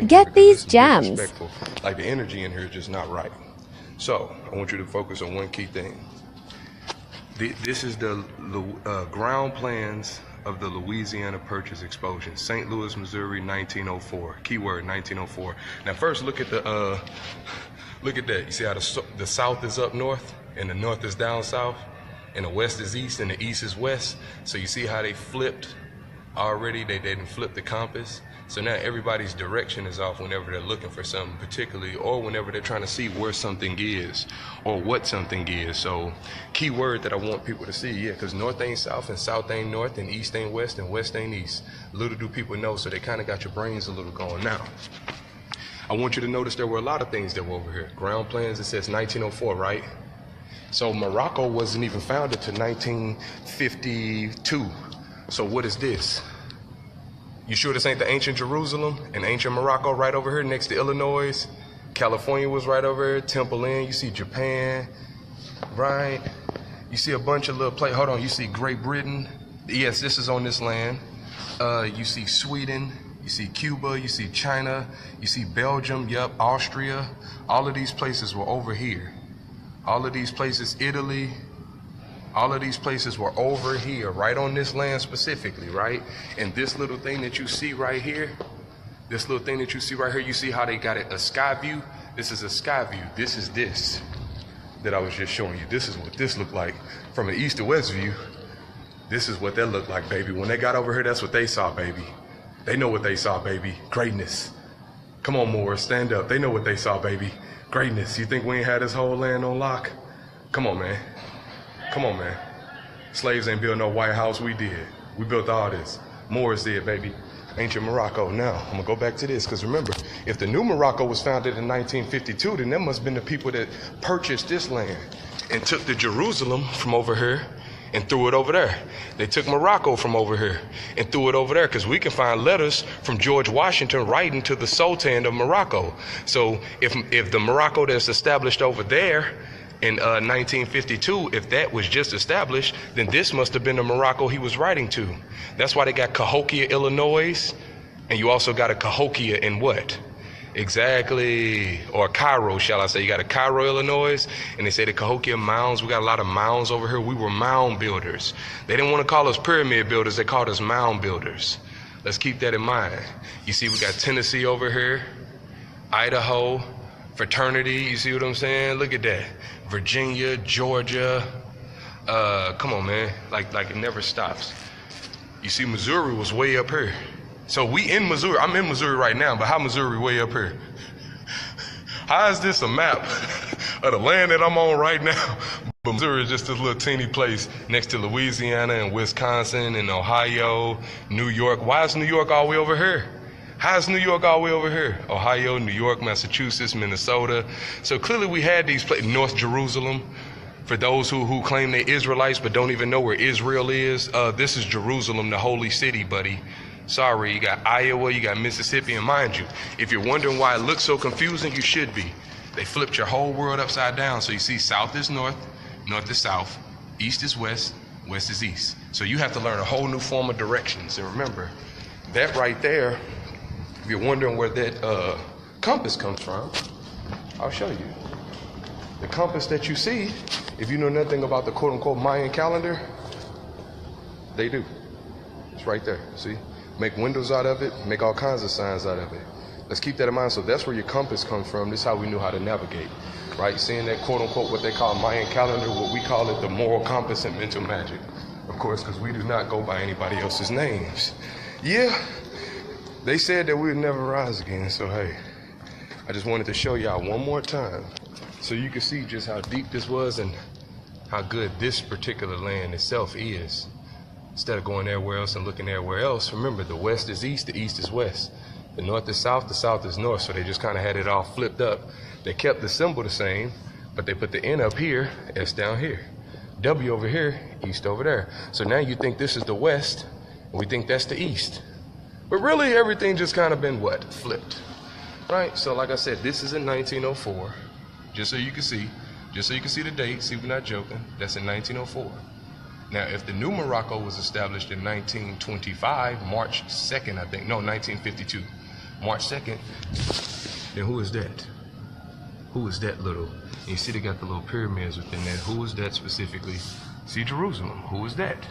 Get because these this is gems. disrespectful. Like the energy in here is just not right. So I want you to focus on one key thing. This is the ground plans of the Louisiana Purchase Explosion, St. Louis, Missouri, 1904. Keyword 1904. Now first look at the look at that. You see how the south is up north and the north is down south and the west is east and the east is west. So you see how they flipped already? They didn't flip the compass. So now everybody's direction is off whenever they're looking for something particularly, or whenever they're trying to see where something is or what something is. So key word that I want people to see, yeah, because north ain't south and south ain't north and east ain't west and west ain't east. Little do people know, so they kind of got your brains a little going. Now, I want you to notice there were a lot of things that were over here. Ground plans, it says 1904, right? So Morocco wasn't even founded till 1952. So what is this? You sure this ain't the ancient Jerusalem and ancient Morocco right over here next to Illinois? California was right over here, Temple Inn. You see Japan, right? You see a bunch of little places. Hold on, you see Great Britain. Yes, this is on this land. You see Sweden, you see Cuba, you see China, you see Belgium, yep, Austria. All of these places were over here. All of these places, Italy, all of these places were over here, right on this land specifically, right? And this little thing that you see right here, you see how they got it, a sky view? This is a sky view. This is this that I was just showing you. This is what this looked like from an east to west view. This is what that looked like, baby. When they got over here, that's what they saw, baby. They know what they saw, baby. Greatness. Come on, Moors, stand up. They know what they saw, baby. Greatness. You think we ain't had this whole land on lock? Come on, man. Come on, man. Slaves ain't built no White House, we did. We built all this. Moors did, baby. Ancient Morocco. Now, I'm gonna go back to this, because remember, if the new Morocco was founded in 1952, then that must have been the people that purchased this land and took the Jerusalem from over here and threw it over there. They took Morocco from over here and threw it over there, because we can find letters from George Washington writing to the Sultan of Morocco. So if the Morocco that's established over there in 1952, if that was just established, then this must have been the Morocco he was writing to. That's why they got Cahokia, Illinois, and you also got a Cahokia in what? Exactly, or Cairo, shall I say. You got a Cairo, Illinois, and they say the Cahokia mounds. We got a lot of mounds over here. We were mound builders. They didn't want to call us pyramid builders. They called us mound builders. Let's keep that in mind. You see, we got Tennessee over here, Idaho, fraternity, you see what I'm saying? Look at that. Virginia, Georgia, come on, man, like it never stops. You see, Missouri was way up here. So we in Missouri. I'm in Missouri right now, but how Missouri way up here? How is this a map of the land that I'm on right now? But Missouri is just this little teeny place next to Louisiana and Wisconsin and Ohio, New York. Why is New York all the way over here? How is New York all the way over here? Ohio, New York, Massachusetts, Minnesota. So clearly we had these places. North Jerusalem, for those who claim they're Israelites but don't even know where Israel is. This is Jerusalem, the holy city, buddy. Sorry, you got Iowa, you got Mississippi, and mind you, if you're wondering why it looks so confusing, you should be. They flipped your whole world upside down. So you see south is north, north is south, east is west, west is east. So you have to learn a whole new form of directions. And remember, that right there, if you're wondering where that compass comes from, I'll show you. The compass that you see, if you know nothing about the quote-unquote Mayan calendar, they do. It's right there, see? Make windows out of it, make all kinds of signs out of it. Let's keep that in mind. So that's where your compass comes from. This is how we knew how to navigate, right? Seeing that quote-unquote what they call Mayan calendar, what we call it the moral compass and mental magic. Of course, because we do not go by anybody else's names. Yeah. They said that we would never rise again, so hey, I just wanted to show y'all one more time so you can see just how deep this was and how good this particular land itself is. Instead of going everywhere else and looking everywhere else, remember the west is east, the east is west. The north is south, the south is north, so they just kind of had it all flipped up. They kept the symbol the same, but they put the N up here, S down here. W over here, east over there. So now you think this is the west, and we think that's the east. But really, everything just kind of been what? Flipped, right? So like I said, this is in 1904, just so you can see the date, see we're not joking, that's in 1904. Now, if the new Morocco was established in 1925, March 2nd, I think, no, 1952. March 2nd, then who is that? Who is that little? And you see they got the little pyramids within that. Who is that specifically? See Jerusalem. Who is that?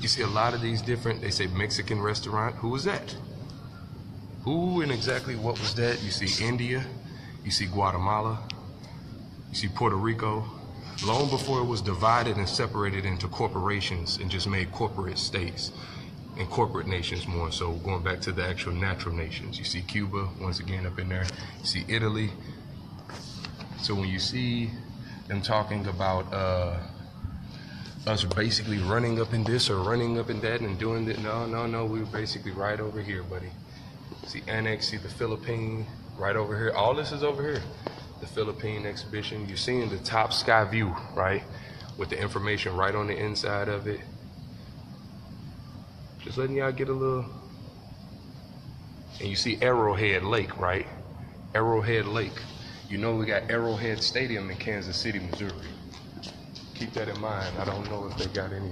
You see a lot of these different, they say Mexican restaurant. Who is that? Who and exactly what was that? You see India. You see Guatemala. You see Puerto Rico. Long before it was divided and separated into corporations and just made corporate states and corporate nations more. So going back to the actual natural nations, you see Cuba once again up in there. You see Italy. So when you see them talking about us basically running up in this or running up in that and doing that, no, we were basically right over here, buddy. See Annex, see the Philippine, right over here. All this is over here. The Philippine exhibition. You're seeing the top sky view, right? With the information right on the inside of it. Just letting y'all get a little. And you see Arrowhead Lake, right? Arrowhead Lake. You know we got Arrowhead Stadium in Kansas City, Missouri. Keep that in mind. I don't know if they got any